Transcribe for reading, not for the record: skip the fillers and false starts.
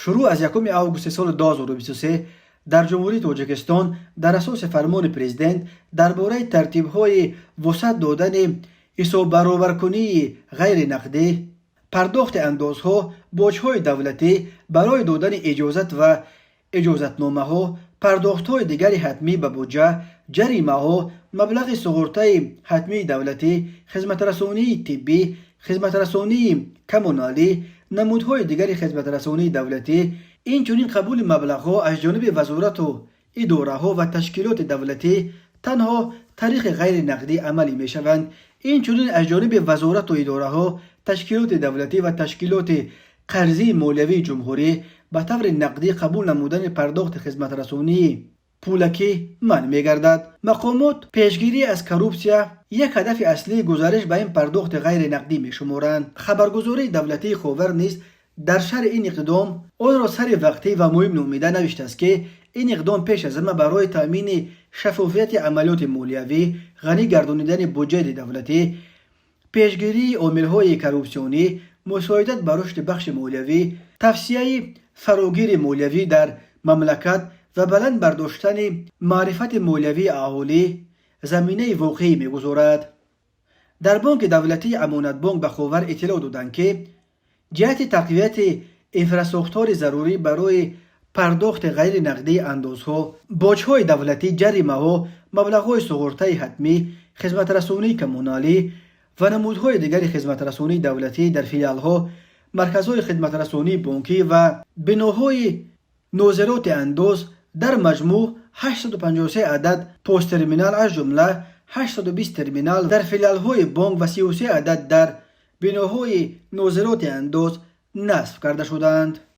شروع از 1 آگوست سال 2023 در جمهوری تاجیکستان در اساس فرمان پرزیدنت درباره ترتیب‌های وسعت دادن حساب برآورکنی غیر نقدی، پرداخت اندازها، باج‌های دولتی برای دادن اجازت و اجازتنامه‌ها، پرداخت‌های دیگر حتمی به بودجه، جریمه‌ها، مبلغ سقورتای حتمی دولتی، خدمت رسانی طبی، خدمت رسانی کمونالی، نمودهای دیگر خدمت رسانی دولتی، اینچنین قبول مبلغ‌ها از جانب وزارت و اداره‌ها و تشکیلات دولتی تنها طریق غیر نقدی عملی می‌شوند. اینچنین از جانب وزارت و اداره‌ها، تشکیلات دولتی و تشکیلات قرضی مالیوی جمهوری به طور نقدی قبول نمودن پرداخت خدمت رسانی پولکی منع می‌گردد. مقامات پیشگیری از کروپسیا یک هدف اصلی گزارش به این پرداخت غیر نقدی می‌شمارند. خبرگزاری دولتی خاور نیز در شرح این اقدام آن را سر وقتی و مهم نامیده نوشته است که این اقدام پیش از همه برای تأمین شفافیت عملیات مالیوی، غنی گردانیدن بودجه دولتی، پیشگیری عامل‌های کروپسیونی، مساعدت بر رشد بخش مالیوی، توسعه فراگیر مالیوی در مملکت و بلند برداشتن معرفت مالیوی اهالی زمینه واقعی می‌گذارد. در بانک دولتی امانت بانک به خاور اطلاع دادند که جهت تقویت انفراستراکچور ضروری برای پرداخت غیر نقدی اندازها، باج‌های دولتی، جریمه‌ها، مبلغ‌های سقورتای حتمی، خدمت رسانی کمونالی و نمودهای دیگر خدمت رسانی دولتی در فیلیال‌ها، مرکزهای خدمت رسانی بانکی و بناهای ناظرات انداز در مجموع 853 عدد پست ترمینال از جمله 820 ترمینال در فیلیال‌های بانک و 33 عدد در بناهای ناظرات انداز نصب کرده شدند.